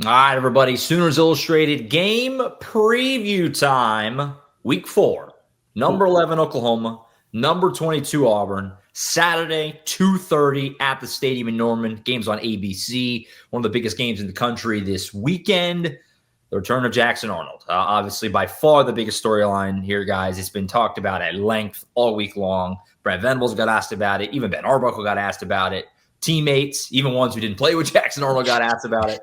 All right, everybody. Sooners Illustrated game preview time. Week 4. Number 11, Oklahoma. Number 22, Auburn. Saturday, 2:30 at the stadium in Norman. Games on ABC. One of the biggest games in the country this weekend. The return of Jackson Arnold. Obviously, by far the biggest storyline here, guys. It's been talked about at length all week long. Brent Venables got asked about it. Even Ben Arbuckle got asked about it. Teammates, even ones who didn't play with Jackson Arnold, got asked about it.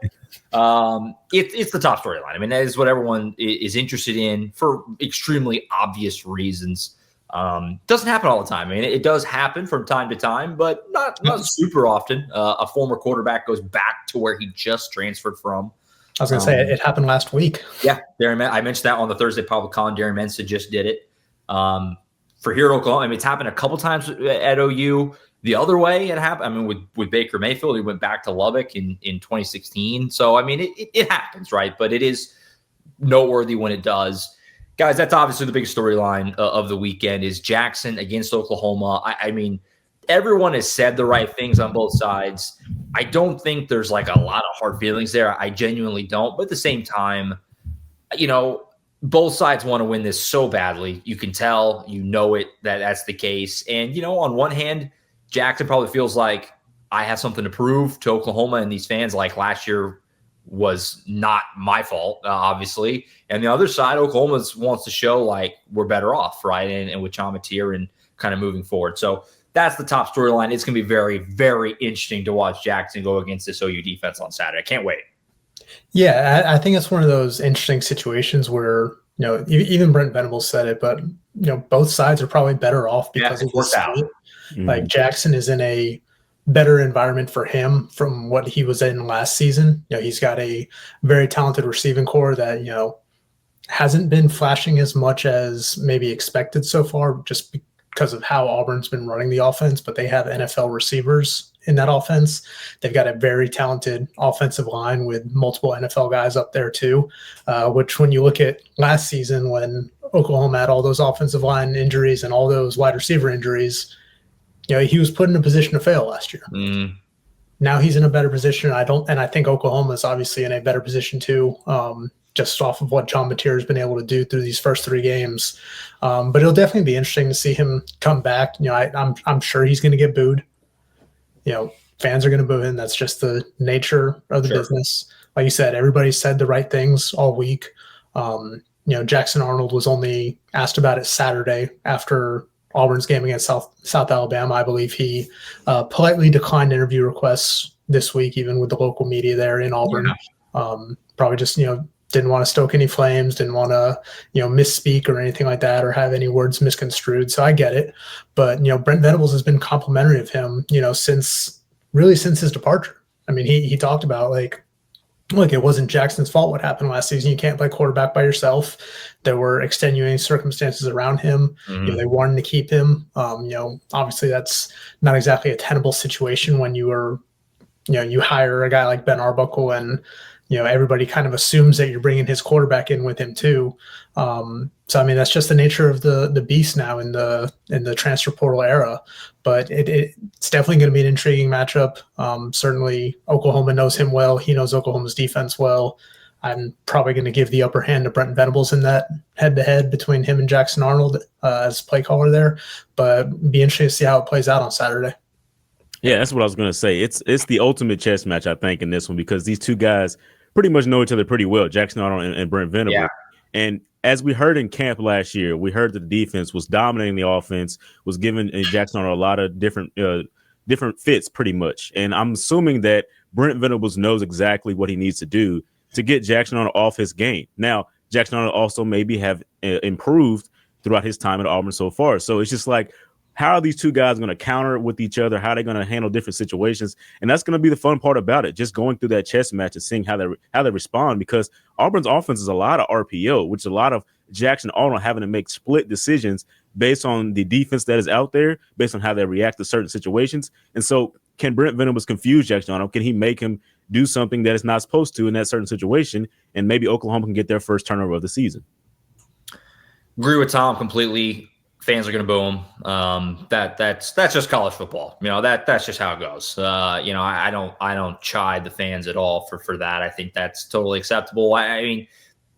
It's the top storyline. I mean, that is what everyone is interested in for extremely obvious reasons. Doesn't happen all the time. I mean, it does happen from time to time, but not super often. A former quarterback goes back to where he just transferred from. I was going to say it happened last week. Yeah, I mentioned that on the Thursday public call, and Darren Mensa just did it. For here at Oklahoma, I mean, it's happened a couple times at OU. The other way it happened, I mean, with Baker Mayfield, he went back to Lubbock in 2016. So, I mean, it happens, right? But it is noteworthy when it does. Guys, that's obviously the biggest storyline of the weekend is Jackson against Oklahoma. I mean, everyone has said the right things on both sides. I don't think there's like a lot of hard feelings there. I genuinely don't. But at the same time, you know, both sides want to win this so badly. You can tell, you know it, that's the case. And, you know, on one hand, Jackson probably feels like I have something to prove to Oklahoma and these fans, like last year was not my fault, obviously. And the other side, Oklahoma wants to show like we're better off, right? And with Chamatir and kind of moving forward. So that's the top storyline. It's going to be very, very interesting to watch Jackson go against this OU defense on Saturday. I can't wait. Yeah, I think it's one of those interesting situations where, you know, even Brent Venables said it, but, you know, both sides are probably better off because of worked out. Like Jackson is in a better environment for him from what he was in last season. You know, he's got a very talented receiving core that, you know, hasn't been flashing as much as maybe expected so far just because of how Auburn's been running the offense, but they have NFL receivers in that offense. They've got a very talented offensive line with multiple NFL guys up there too, which when you look at last season when Oklahoma had all those offensive line injuries and all those wide receiver injuries, you know, he was put in a position to fail last year. Now he's in a better position. I think Oklahoma is obviously in a better position too, just off of what John Mateer has been able to do through these first 3 games. But it'll definitely be interesting to see him come back. You know, I'm sure he's going to get booed. You know, fans are going to boo him. That's just the nature of the business. Like you said, everybody said the right things all week. You know, Jackson Arnold was only asked about it Saturday after Auburn's game against South Alabama. I believe he politely declined interview requests this week, even with the local media there in Auburn. Probably just, you know, didn't want to stoke any flames, didn't want to, you know, misspeak or anything like that or have any words misconstrued. So I get it. But, you know, Brent Venables has been complimentary of him, you know, since his departure. I mean, he talked about like, look, it wasn't Jackson's fault what happened last season. You can't play quarterback by yourself. There were extenuating circumstances around him. You know, they wanted to keep him. You know, obviously that's not exactly a tenable situation when you are, you know, you hire a guy like Ben Arbuckle and, you know, everybody kind of assumes that you're bringing his quarterback in with him too. So, I mean, that's just the nature of the beast now in the transfer portal era. But it's definitely going to be an intriguing matchup. Certainly, Oklahoma knows him well. He knows Oklahoma's defense well. I'm probably going to give the upper hand to Brent Venables in that head-to-head between him and Jackson Arnold as play caller there. But be interesting to see how it plays out on Saturday. Yeah, that's what I was going to say. It's the ultimate chess match, I think, in this one because these two guys pretty much know each other pretty well, Jackson Arnold and Brent Venables. Yeah. And as we heard in camp last year, we heard that the defense was dominating the offense, was giving Jackson Arnold a lot of different fits pretty much. And I'm assuming that Brent Venables knows exactly what he needs to do to get Jackson Arnold off his game. Now, Jackson Arnold also maybe have improved throughout his time at Auburn so far. So it's just like, how are these two guys going to counter with each other? How are they going to handle different situations? And that's going to be the fun part about it, just going through that chess match and seeing how they respond, because Auburn's offense is a lot of RPO, which is a lot of Jackson Arnold having to make split decisions based on the defense that is out there, based on how they react to certain situations. And so can Brent Venables confuse Jackson Arnold? Can he make him do something that is not supposed to in that certain situation? And maybe Oklahoma can get their first turnover of the season. Agree with Tom completely. Fans are going to boo him. That's just college football. That's just how it goes. I don't chide the fans at all for that. I think that's totally acceptable. I mean,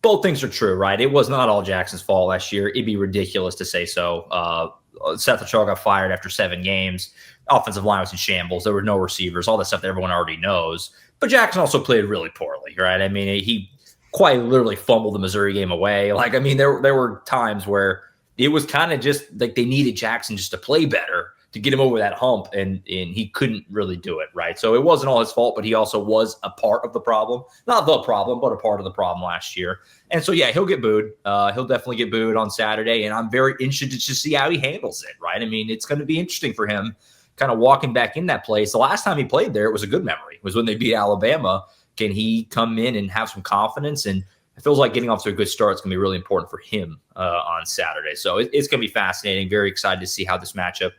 both things are true, right? It was not all Jackson's fault last year. It'd be ridiculous to say so. Seth Lachar got fired after 7 games. Offensive line was in shambles. There were no receivers, all that stuff that everyone already knows. But Jackson also played really poorly, right? I mean, he quite literally fumbled the Missouri game away. There were times where it was kind of just like they needed Jackson just to play better to get him over that hump, and he couldn't really do it, right? So it wasn't all his fault, but he also was a part of the problem. Not the problem, but a part of the problem last year. And so, yeah, he'll get booed. He'll definitely get booed on Saturday, and I'm very interested to see how he handles it, right? I mean, it's going to be interesting for him kind of walking back in that place. The last time he played there, it was a good memory. It was when they beat Alabama. Can he come in and have some confidence? And it feels like getting off to a good start is going to be really important for him on Saturday. So it's going to be fascinating. Very excited to see how this matchup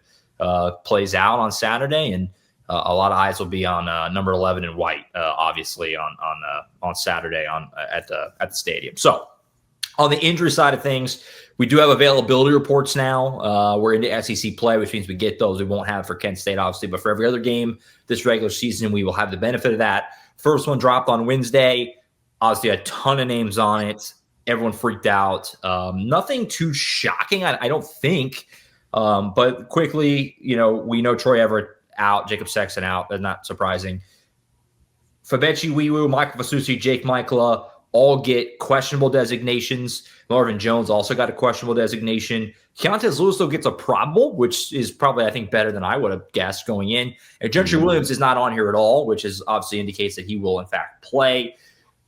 plays out on Saturday, and a lot of eyes will be on number 11 in white, obviously on Saturday at the stadium. So on the injury side of things, we do have availability reports now. We're into SEC play, which means we get those. We won't have for Kent State, obviously, but for every other game this regular season, we will have the benefit of that. First one dropped on Wednesday. Obviously, a ton of names on it. Everyone freaked out. Nothing too shocking, I don't think. But quickly, we know Troy Everett out, Jacob Sexton out. That's not surprising. Fabechi Wiwu, Michael Fasusi, Jake Michaela all get questionable designations. Marvin Jones also got a questionable designation. Keontae Lewis, though, gets a probable, which is probably, I think, better than I would have guessed going in. And Gentry Williams is not on here at all, which is obviously indicates that he will, in fact, play.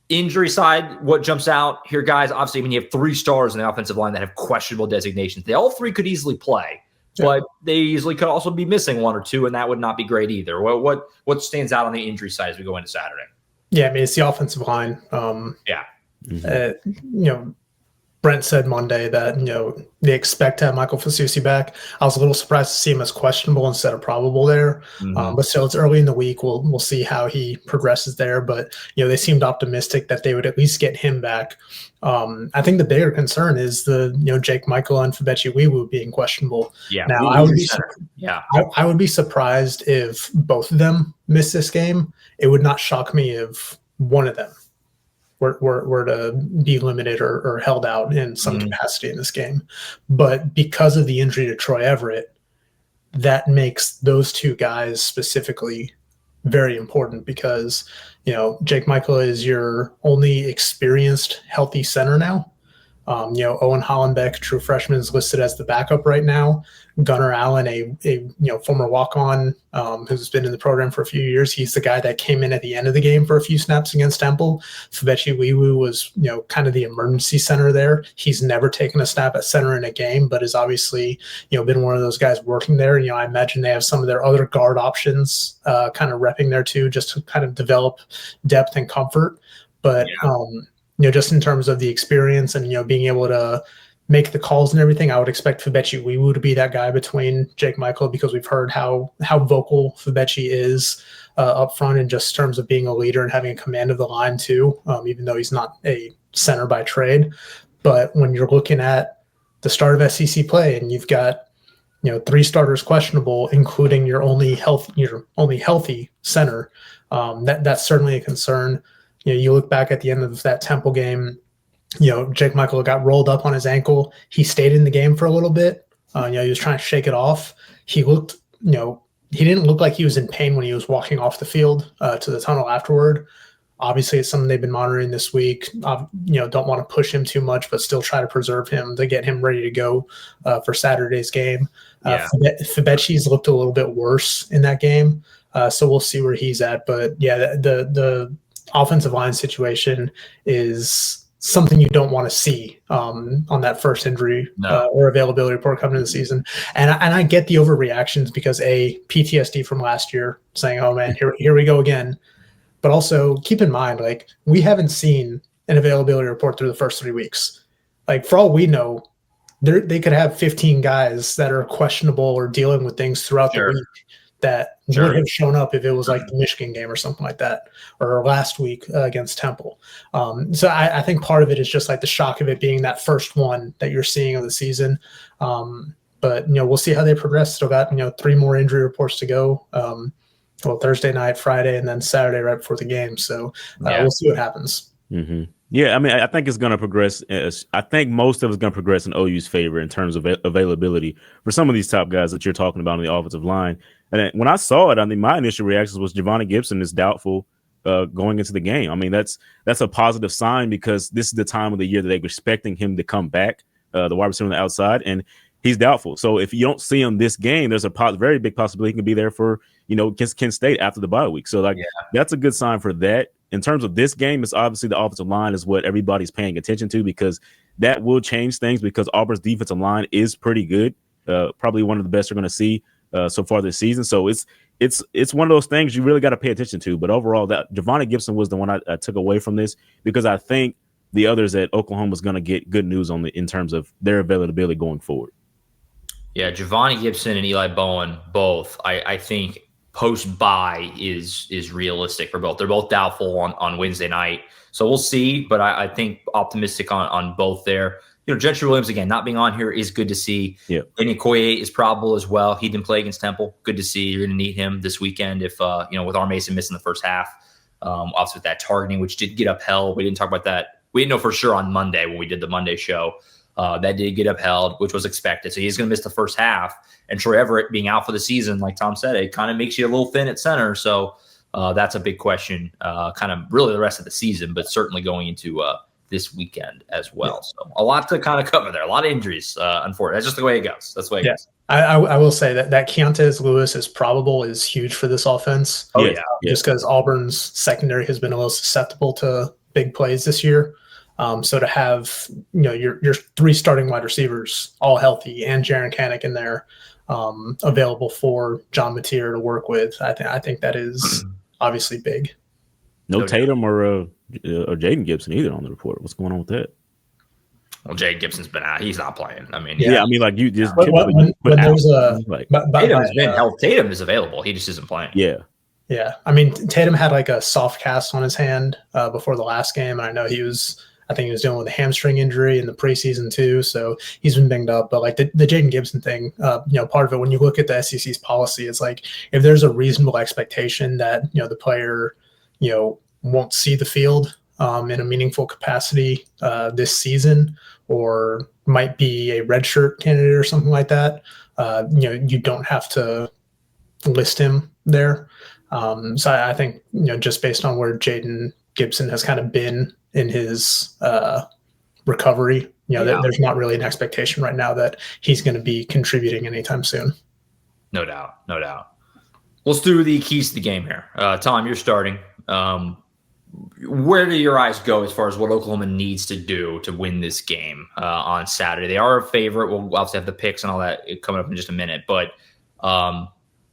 Injury side, what jumps out here, guys, obviously, when you have 3 stars in the offensive line that have questionable designations, they all 3 could easily play, but they easily could also be missing 1 or 2, and that would not be great either. What stands out on the injury side as we go into Saturday? Yeah, I mean, it's the offensive line. Brent said Monday that, they expect to have Michael Fasusi back. I was a little surprised to see him as questionable instead of probable there. But still, it's early in the week. We'll see how he progresses there. But, they seemed optimistic that they would at least get him back. I think the bigger concern is the, Jake Michael and Fabechi Wiwu being questionable. Yeah. Now, I would be surprised if both of them miss this game. It would not shock me if one of them were to be limited or held out in some capacity in this game. But because of the injury to Troy Everett, that makes those 2 guys specifically very important because, Jake Michael is your only experienced healthy center now. Owen Hollenbeck, true freshman, is listed as the backup right now. Gunnar Allen, a former walk-on who's been in the program for a few years. He's the guy that came in at the end of the game for a few snaps against Temple. Fabechi Wiwu was, kind of the emergency center there. He's never taken a snap at center in a game, but has obviously, been one of those guys working there. I imagine they have some of their other guard options kind of repping there too, just to kind of develop depth and comfort. But just in terms of the experience and, being able to make the calls and everything, I would expect Fabechi Wiwu to be that guy between Jake Michael, because we've heard how vocal Fabechi is up front in just terms of being a leader and having a command of the line too, even though he's not a center by trade. But when you're looking at the start of SEC play and you've got, 3 starters questionable, including your only healthy center, that's certainly a concern. You look back at the end of that Temple game, Jake Michael got rolled up on his ankle. He stayed in the game for a little bit. He was trying to shake it off. He looked, he didn't look like he was in pain when he was walking off the field to the tunnel afterward. Obviously, it's something they've been monitoring this week. Don't want to push him too much, but still try to preserve him to get him ready to go for Saturday's game. Fabechi's looked a little bit worse in that game, so we'll see where he's at. But yeah, the offensive line situation is something you don't want to see on that first injury or availability report coming into the season. And I get the overreactions because PTSD from last year, saying, oh man, here we go again. But also keep in mind, like, we haven't seen an availability report through the first 3 weeks. Like, for all we know, they could have 15 guys that are questionable or dealing with things throughout the week that would have shown up if it was like the Michigan game or something like that, or last week against Temple. So I think part of it is just like the shock of it being that first one that you're seeing of the season. But we'll see how they progress. Still got 3 more injury reports to go. Thursday night, Friday, and then Saturday right before the game. So we'll see what happens. Mm-hmm. Yeah, I mean, I think it's going to progress. I think most of it's going to progress in OU's favor in terms of availability for some of these top guys that you're talking about on the offensive line. And when I saw it, I mean, my initial reaction was Giovanni Gibson is doubtful going into the game. I mean, that's a positive sign because this is the time of the year that they're expecting him to come back, the wide receiver on the outside, and he's doubtful. So if you don't see him this game, there's a very big possibility he can be there for Kent State after the bye week. So that's a good sign for that. In terms of this game, it's obviously the offensive line is what everybody's paying attention to because that will change things because Auburn's defensive line is pretty good, probably one of the best we're going to see so far this season. So it's one of those things you really got to pay attention to. But overall, that Giovanni Gibson was the one I took away from this because I think the others at Oklahoma is going to get good news in terms of their availability going forward. Yeah, Giovanni Gibson and Eli Bowen both, I think post-bye is realistic for both. They're both doubtful on Wednesday night. So we'll see, but I think optimistic on both there. Gentry Williams, again, not being on here is good to see. Yeah. Lenny Okoye is probable as well. He didn't play against Temple. Good to see. You're going to need him this weekend if, with R. Mason missing the first half. Obviously with that targeting, which did get upheld. We didn't talk about that. We didn't know for sure on Monday when we did the Monday show. That did get upheld, which was expected. So he's going to miss the first half. And Troy Everett being out for the season, like Tom said, it kind of makes you a little thin at center. So that's a big question, kind of really the rest of the season, but certainly going into this weekend as well. Yeah. So a lot to kind of cover there. A lot of injuries, unfortunately. That's just the way it goes. That's the way it goes. I will say that Keontez Lewis is probable is huge for this offense. Oh, yeah. Just because Auburn's secondary has been a little susceptible to big plays this year. So to have your 3 starting wide receivers all healthy and Jaron Kanak in there available for John Mateer to work with, I think that is obviously big. No Tatum or Jaden Gibson either on the report. What's going on with that? Well, Jaden Gibson's been out. He's not playing. I mean, I mean, like you just when there's Tatum is available. He just isn't playing. Yeah. I mean, Tatum had like a soft cast on his hand before the last game, and I know I think he was dealing with a hamstring injury in the preseason too, so he's been banged up. But like the Jaden Gibson thing, part of it when you look at the SEC's policy, it's like if there's a reasonable expectation that the player won't see the field in a meaningful capacity this season, or might be a redshirt candidate or something like that, you don't have to list him there. So I think just based on where Jaden Gibson has kind of been in his recovery, there's not really an expectation right now that he's going to be contributing anytime soon. No doubt. Let's do the keys to the game here. Tom, you're starting. Where do your eyes go as far as what Oklahoma needs to do to win this game on Saturday? They are a favorite. We'll obviously have the picks and all that coming up in just a minute, but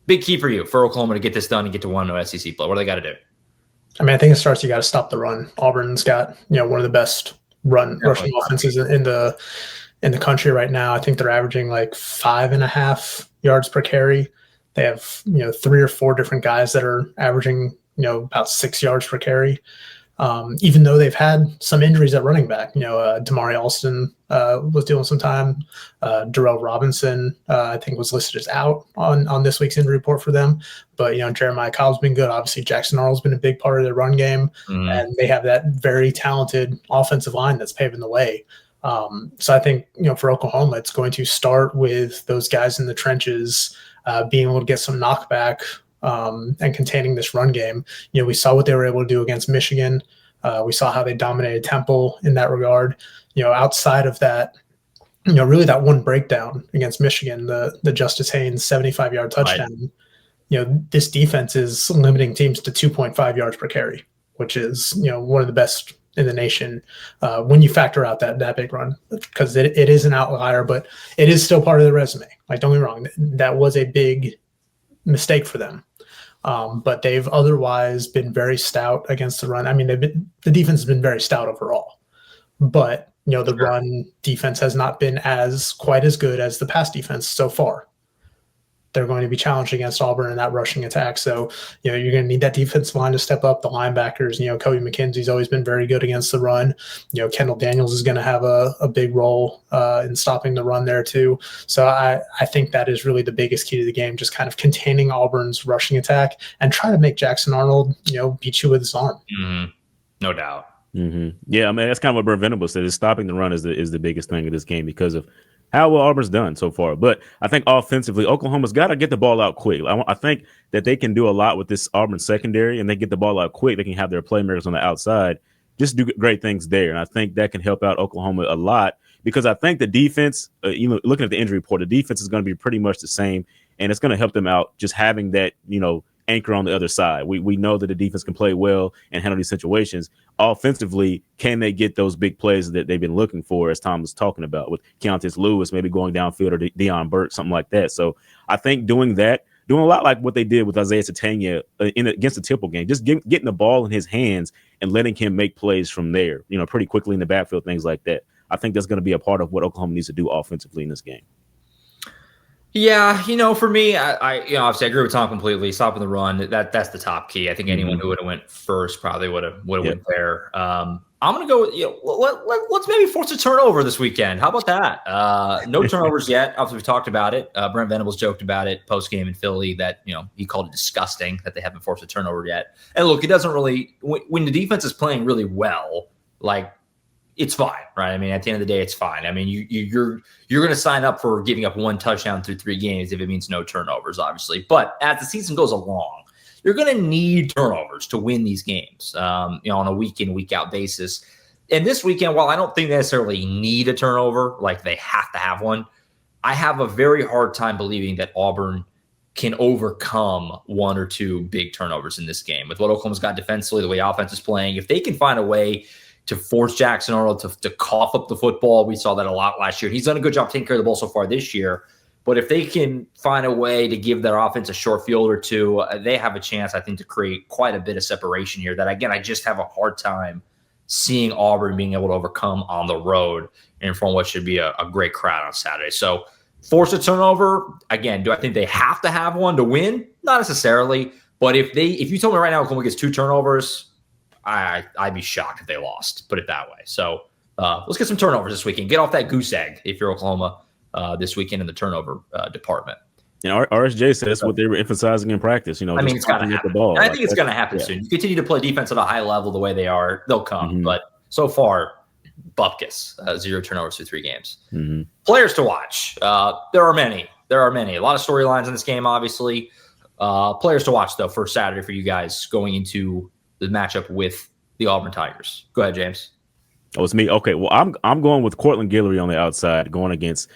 big key for you, for Oklahoma to get this done and get to 1-0 SEC play. What do they got to do? I mean, I think it starts. You got to stop the run. Auburn's got one of the best rushing offenses in the country right now. I think they're averaging like 5.5 yards per carry. They have 3 or 4 different guys that are averaging about 6 yards per carry. Even though they've had some injuries at running back, Damari Alston was dealing some time. Darrell Robinson, I think, was listed as out on this week's injury report for them. But, Jeremiah Cobb's been good. Obviously, Jackson Arnold's been a big part of their run game. And they have that very talented offensive line that's paving the way. So I think, for Oklahoma, it's going to start with those guys in the trenches being able to get some knockback and containing this run game. We saw what they were able to do against Michigan. We saw how they dominated Temple in that regard. Outside of that, really that one breakdown against Michigan, the Justice Haynes 75-yard touchdown. Right. This defense is limiting teams to 2.5 yards per carry, which is one of the best in the nation when you factor out that big run, because it is an outlier, but it is still part of the resume. Like, don't get me wrong, that was a big mistake for them. But they've otherwise been very stout against the run. I mean, the defense has been very stout overall, but the run defense has not been quite as good as the pass defense so far. they're going to be challenged against Auburn in that rushing attack. So, you're going to need that defensive line to step up. The linebackers, Cody McKenzie's always been very good against the run. Kendall Daniels is going to have a big role in stopping the run there too. So I think that is really the biggest key to the game, just kind of containing Auburn's rushing attack and try to make Jackson Arnold, beat you with his arm. Mm-hmm. No doubt. Mm-hmm. Yeah, I mean, that's kind of what Brent Venables said, is stopping the run is the biggest thing in this game because of how well Auburn's done so far. But I think offensively, Oklahoma's got to get the ball out quick. I think that they can do a lot with this Auburn secondary, and they get the ball out quick. They can have their playmakers on the outside, just do great things there. And I think that can help out Oklahoma a lot because I think the defense, looking at the injury report, the defense is going to be pretty much the same, and it's going to help them out just having that, anchor on the other side. We know that the defense can play well and handle these situations. Offensively, can they get those big plays that they've been looking for, as Tom was talking about, with Keontae Lewis maybe going downfield, or Deion Burke, something like that. So I think doing a lot like what they did with Isaiah Satania against the Temple game, just getting the ball in his hands and letting him make plays from there, pretty quickly in the backfield, things like that. I think that's going to be a part of what Oklahoma needs to do offensively in this game. Yeah, for me, I obviously I agree with Tom completely. Stopping the run, that's the top key. I think anyone who would have went first probably would have went there. I'm gonna go with let's maybe force a turnover this weekend. How about that? No turnovers yet. Obviously, we talked about it. Brent Venables joked about it post game in Philly that he called it disgusting that they haven't forced a turnover yet. And look, it doesn't really when the defense is playing really well, like. It's fine, right? I mean, at the end of the day, it's fine. I mean, you're going to sign up for giving up one touchdown through 3 games if it means no turnovers, obviously. But as the season goes along, you're going to need turnovers to win these games, on a week in, week out basis. And this weekend, while I don't think they necessarily need a turnover, like they have to have one, I have a very hard time believing that Auburn can overcome 1 or 2 big turnovers in this game. With what Oklahoma's got defensively, the way offense is playing, if they can find a way to force Jackson Arnold to cough up the football. We saw that a lot last year. He's done a good job taking care of the ball so far this year. But if they can find a way to give their offense a short field or two, they have a chance, I think, to create quite a bit of separation here that, again, I just have a hard time seeing Auburn being able to overcome on the road in front of what should be a great crowd on Saturday. So force a turnover. Again, do I think they have to have one to win? Not necessarily. But if you told me right now Oklahoma gets 2 turnovers, I'd be shocked if they lost, put it that way. So let's get some turnovers this weekend. Get off that goose egg if you're Oklahoma this weekend in the turnover department. RSJ said that's what they were emphasizing in practice. I mean, it's got to happen. The ball. I think it's going to happen soon. You continue to play defense at a high level the way they are, they'll come. Mm-hmm. But so far, bupkis, 0 turnovers through 3 games. Mm-hmm. Players to watch. There are many. A lot of storylines in this game, obviously. Players to watch, though, for Saturday for you guys going into the matchup with the Auburn Tigers. Go ahead, James. Oh, it's me. Okay, well, I'm going with Cortland Guillory on the outside, going against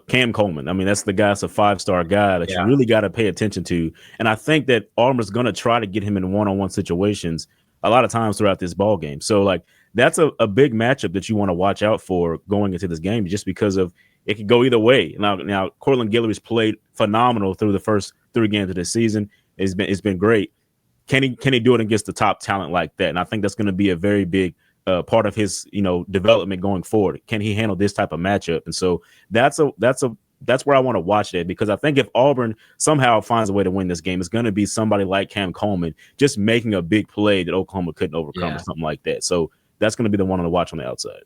Cam Coleman. I mean, that's the guy, that's a 5-star guy that you really got to pay attention to. And I think that Auburn's going to try to get him in one-on-one situations a lot of times throughout this ball game. So, like, that's a big matchup that you want to watch out for going into this game, just because of it could go either way. Now Cortland Guillory's played phenomenal through the first 3 games of the season. It's been great. Can he do it against the top talent like that? And I think that's going to be a very big part of his development going forward. Can he handle this type of matchup? And so that's where I want to watch that, because I think if Auburn somehow finds a way to win this game, it's going to be somebody like Cam Coleman just making a big play that Oklahoma couldn't overcome or something like that. So that's going to be the one to watch on the outside.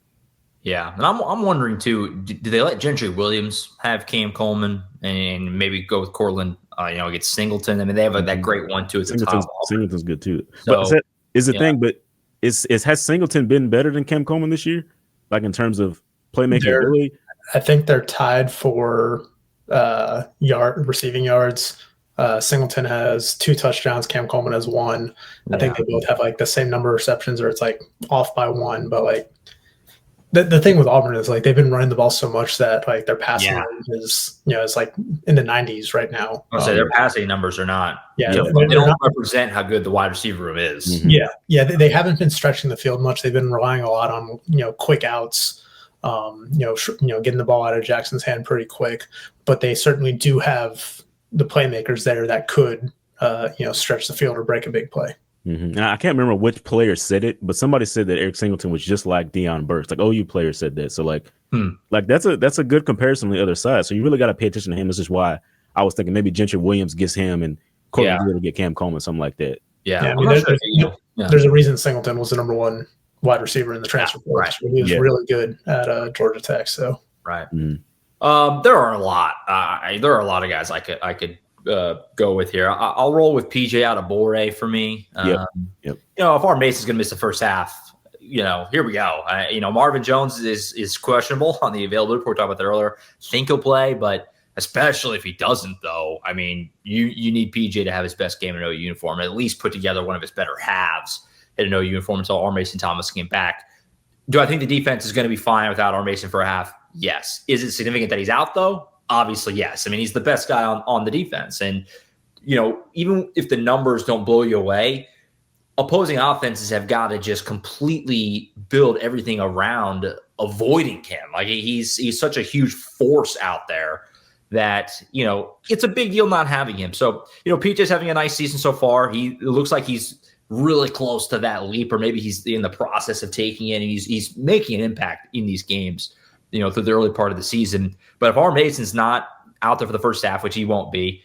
Yeah, and I'm wondering too, do they let Gentry Williams have Cam Coleman and maybe go with Cortland? Against Singleton. I mean, they have that great 1-2 at the top. Singleton's good too. So, but is the thing, but has Singleton been better than Cam Coleman this year? Like in terms of playmaking ability? I think they're tied for receiving yards. Singleton has 2 touchdowns. Cam Coleman has 1. I think they both have like the same number of receptions, or it's like off by 1. But like the thing with Auburn is like they've been running the ball so much that like their passing is it's like in the 90s right now. I'll say their passing numbers are not. Yeah, they don't represent how good the wide receiver room is. Mm-hmm. Yeah. They haven't been stretching the field much. They've been relying a lot on quick outs. Getting the ball out of Jackson's hand pretty quick. But they certainly do have the playmakers there that could stretch the field or break a big play. Mm-hmm. And I can't remember which player said it, but somebody said that Eric Singleton was just like Deion Burks. Like OU player said that. So like that's a good comparison on the other side. So you really got to pay attention to him. This is why I was thinking maybe Gentry Williams gets him and Courtland Little get Cam Coleman, something like that. Yeah, I mean, there's a reason Singleton was the number 1 wide receiver in the transfer portal. Right. He was really good at Georgia Tech. So right. There are a lot. There are a lot of guys I could go with here. I'll roll with PJ Adebawore for me. You know, if Auburn Mason's going to miss the first half, you know, here we go. You know, Marvin Jones is questionable on the availability report. We talked about that earlier. Think he'll play, but especially if he doesn't, though, I mean, you need PJ to have his best game in an OU uniform, at least put together one of his better halves in an OU uniform until R. Mason Thomas came back. Do I think the defense is going to be fine without R. Mason for a half? Yes. Is it significant that he's out, though? Obviously, yes. I mean, he's the best guy on the defense. And, you know, even if the numbers don't blow you away, opposing offenses have got to just completely build everything around avoiding him. Like, he's such a huge force out there that, you know, it's a big deal not having him. So, you know, PJ's having a nice season so far. It looks like he's really close to that leap, or maybe he's in the process of taking it, and he's making an impact in these games, you know, through the early part of the season. But if R. Mason's not out there for the first half, which he won't be,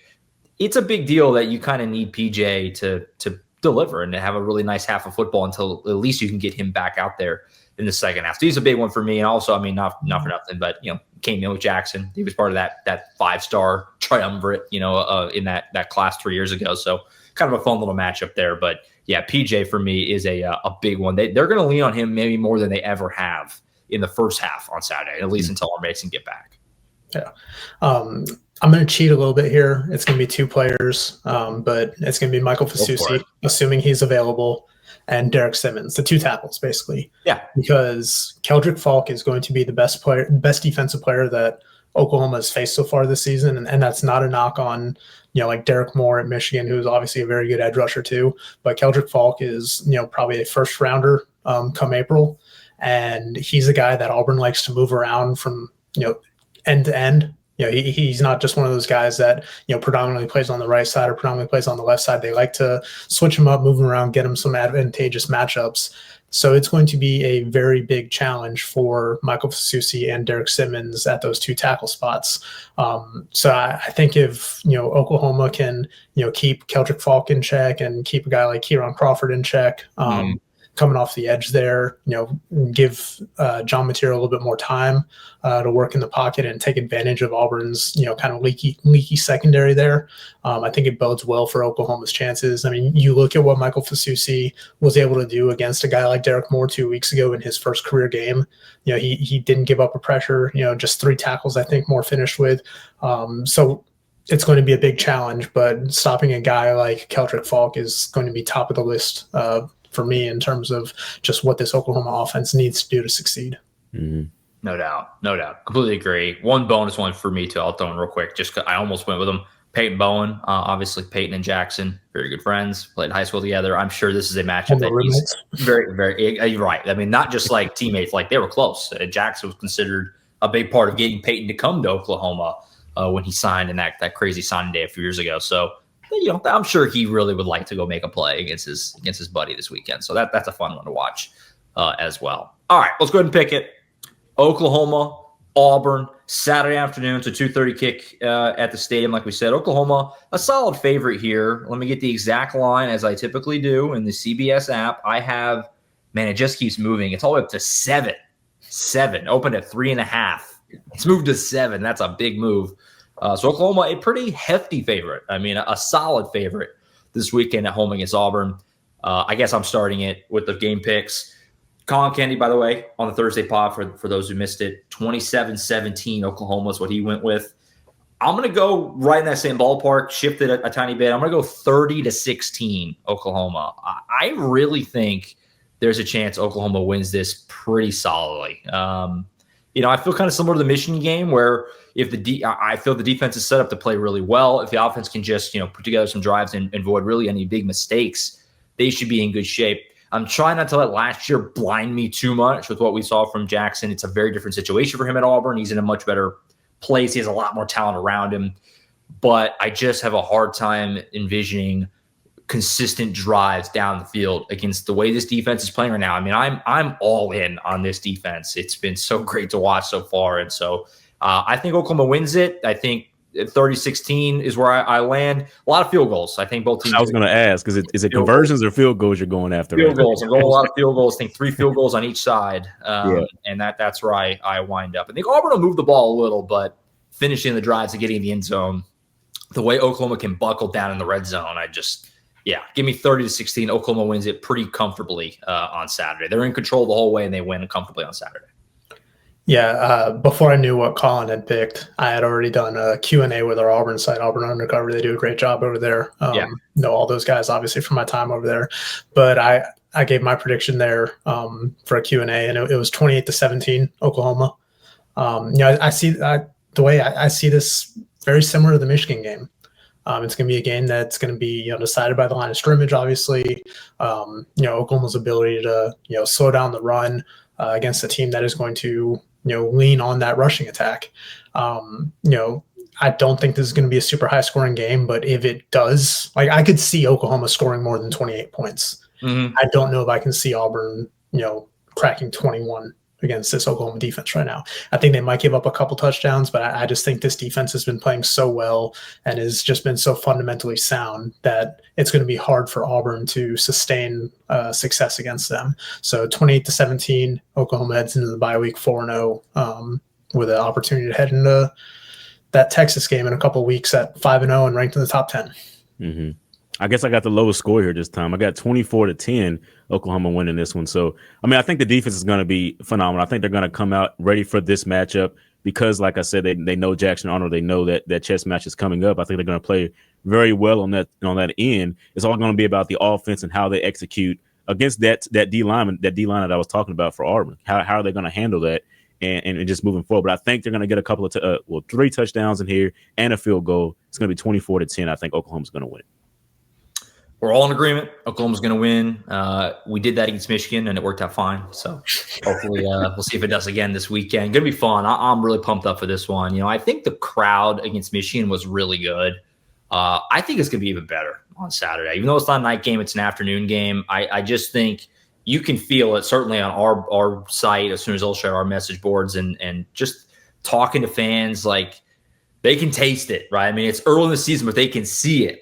it's a big deal that you kind of need PJ to deliver and to have a really nice half of football until at least you can get him back out there in the second half. So he's a big one for me. And also, I mean, not for nothing, but, you know, came in with Jackson. He was part of that 5-star triumvirate, you know, in that class 3 years ago. So kind of a fun little matchup there. But yeah, PJ for me is a big one. They're going to lean on him maybe more than they ever have in the first half on Saturday, at least until R. Mason get back. Yeah. I'm going to cheat a little bit here. It's going to be 2 players, but it's going to be Michael Fasusi, assuming he's available, and Derek Simmons, the 2 tackles, basically. Yeah. Because Keldrick Falk is going to be the best defensive player that Oklahoma has faced so far this season, and that's not a knock on, you know, like Derek Moore at Michigan, who's obviously a very good edge rusher too. But Keldrick Falk is, you know, probably a first rounder come April, and he's a guy that Auburn likes to move around from, you know, end to end. You know, he's not just one of those guys that, you know, predominantly plays on the right side or predominantly plays on the left side. They like to switch him up, move him around, get him some advantageous matchups. So it's going to be a very big challenge for Michael Fasusi and Derek Simmons at those 2 tackle spots. So I think if, you know, Oklahoma can, you know, keep Keldrick Falk in check and keep a guy like Kieron Crawford in check, coming off the edge there, you know, give John Material a little bit more time to work in the pocket and take advantage of Auburn's, you know, kind of leaky secondary there. I think it bodes well for Oklahoma's chances. I mean, you look at what Michael Fasusi was able to do against a guy like Derek Moore 2 weeks ago in his first career game. You know, he didn't give up a pressure, you know, just 3 tackles, I think, Moore finished with. So it's going to be a big challenge, but stopping a guy like Keldrick Falk is going to be top of the list for me in terms of just what this Oklahoma offense needs to do to succeed. Mm-hmm. No doubt. Completely agree. One bonus one for me too. I'll throw in real quick, just 'cause I almost went with him. Peyton Bowen, obviously Peyton and Jackson, very good friends, played high school together. I'm sure this is a matchup that he's very, very, you're right. I mean, not just like teammates, like they were close. Jackson was considered a big part of getting Peyton to come to Oklahoma when he signed in that crazy signing day a few years ago. So, you know, I'm sure he really would like to go make a play against his buddy this weekend. So that's a fun one to watch as well. All right, let's go ahead and pick it. Oklahoma, Auburn, Saturday afternoon. It's a 2:30 kick at the stadium, like we said. Oklahoma, a solid favorite here. Let me get the exact line, as I typically do in the CBS app. I have, man, it just keeps moving. It's all the way up to 7. 7, opened at 3.5. It's moved to 7. That's a big move. So Oklahoma, a pretty hefty favorite. I mean, a solid favorite this weekend at home against Auburn. I guess I'm starting it with the game picks. Colin Kennedy, by the way, on the Thursday pod, for those who missed it, 27-17 Oklahoma is what he went with. I'm going to go right in that same ballpark, shift it a tiny bit. I'm going to go 30-16 Oklahoma. I really think there's a chance Oklahoma wins this pretty solidly. You know, I feel kind of similar to the Michigan game where I feel the defense is set up to play really well. If the offense can just, you know, put together some drives and avoid really any big mistakes, they should be in good shape. I'm trying not to let last year blind me too much with what we saw from Jackson. It's a very different situation for him at Auburn. He's in a much better place. He has a lot more talent around him. But I just have a hard time envisioning consistent drives down the field against the way this defense is playing right now. I mean, I'm all in on this defense. It's been so great to watch so far. And so I think Oklahoma wins it. I think 30-16 is where I land. A lot of field goals. I think both teams. I was going to ask, is it conversions or field goals you're going after? Field goals. I'm going a lot of field goals. I think 3 field goals on each side. And that's where I wind up. I think Auburn will move the ball a little, but finishing the drives and getting in the end zone, the way Oklahoma can buckle down in the red zone, give me 30-16. Oklahoma wins it pretty comfortably on Saturday. They're in control the whole way, and they win comfortably on Saturday. Yeah, before I knew what Colin had picked, I had already done a Q&A with our Auburn site, Auburn Undercover. They do a great job over there. Know all those guys, obviously, from my time over there. But I gave my prediction there for a Q&A, and it was 28-17, Oklahoma. I see the way I see this very similar to the Michigan game. It's going to be a game that's going to be decided by the line of scrimmage, obviously. Oklahoma's ability to slow down the run against a team that is going to lean on that rushing attack. I don't think this is going to be a super high scoring game, but if it does, I could see Oklahoma scoring more than 28 points. Mm-hmm. I don't know if I can see Auburn, cracking 21 against this Oklahoma defense right now. I think they might give up a couple touchdowns, but I just think this defense has been playing so well and has just been so fundamentally sound that it's going to be hard for Auburn to sustain success against them. So 28-17, Oklahoma heads into the bye week 4-0 with an opportunity to head into that Texas game in a couple of weeks at 5-0 and ranked in the top 10. Mm-hmm. I guess I got the lowest score here this time. I got 24-10, Oklahoma winning this one. So, I think the defense is going to be phenomenal. I think they're going to come out ready for this matchup because, like I said, they know Jackson Arnold. They know that chess match is coming up. I think they're going to play very well on that end. It's all going to be about the offense and how they execute against that D-line that I was talking about for Auburn. How are they going to handle that and just moving forward? But I think they're going to get a couple of 3 touchdowns in here and a field goal. It's going to be 24-10. I think Oklahoma's going to win it. We're all in agreement. Oklahoma's going to win. We did that against Michigan, and it worked out fine. So hopefully we'll see if it does again this weekend. Going to be fun. I'm really pumped up for this one. I think the crowd against Michigan was really good. I think it's going to be even better on Saturday. Even though it's not a night game, it's an afternoon game. I just think you can feel it, certainly on our site, as soon as they'll share our message boards and just talking to fans, they can taste it, right? It's early in the season, but they can see it.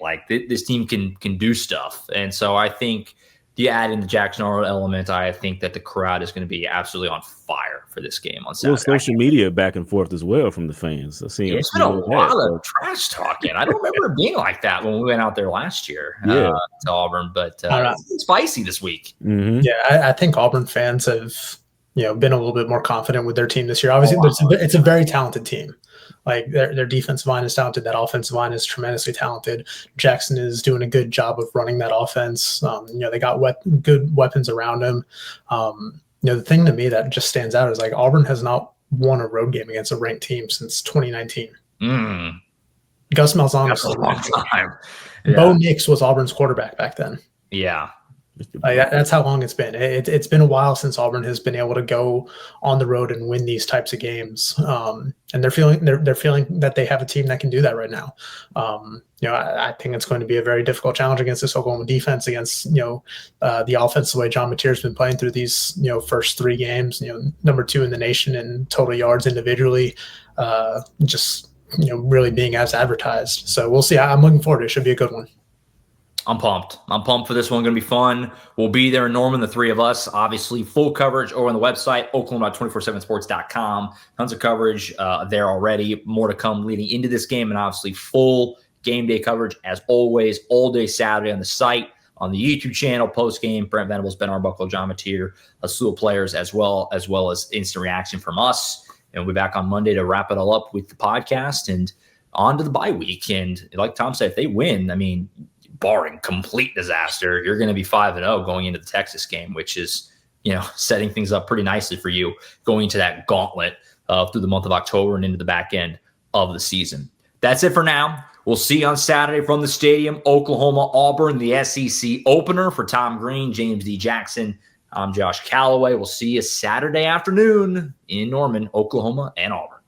This team can do stuff. And so I think you add in the Jackson Arnold element, I think that the crowd is going to be absolutely on fire for this game on Saturday. Social media back and forth as well from the fans. It's been a lot of trash talking. I don't remember it being like that when we went out there last year to Auburn, but it's spicy this week. Mm-hmm. Yeah, I think Auburn fans have been a little bit more confident with their team this year. Obviously, it's a very talented team. Their defensive line is talented. That offensive line is tremendously talented. Jackson is doing a good job of running that offense. They got good weapons around him. The thing to me that just stands out is Auburn has not won a road game against a ranked team since 2019. Gus Malzahn. That's a long time. Yeah. Bo Nix was Auburn's quarterback back then. Yeah. That's how long it's been. It's been a while since Auburn has been able to go on the road and win these types of games. And they're feeling that they have a team that can do that right now. I think it's going to be a very difficult challenge against this Oklahoma defense, against the offense, the way John Mateer's been playing through these first 3 games. Number 2 in the nation in total yards individually. Really being as advertised. So we'll see. I'm looking forward to it. It should be a good one. I'm pumped. I'm pumped for this one. Going to be fun. We'll be there in Norman, the 3 of us. Obviously, full coverage over on the website, oklahoma.247sports.com. Tons of coverage there already. More to come leading into this game, and obviously full game day coverage, as always, all day Saturday on the site, on the YouTube channel, post-game. Brent Venables, Ben Arbuckle, John Mateer, a slew of players, as well as instant reaction from us. And we'll be back on Monday to wrap it all up with the podcast and on to the bye week. And like Tom said, if they win, barring complete disaster, you're going to be 5-0 going into the Texas game, which is, setting things up pretty nicely for you going into that gauntlet through the month of October and into the back end of the season. That's it for now. We'll see you on Saturday from the stadium, Oklahoma, Auburn, the SEC opener. For Tom Green, James D. Jackson, I'm Josh Callaway. We'll see you Saturday afternoon in Norman, Oklahoma, and Auburn.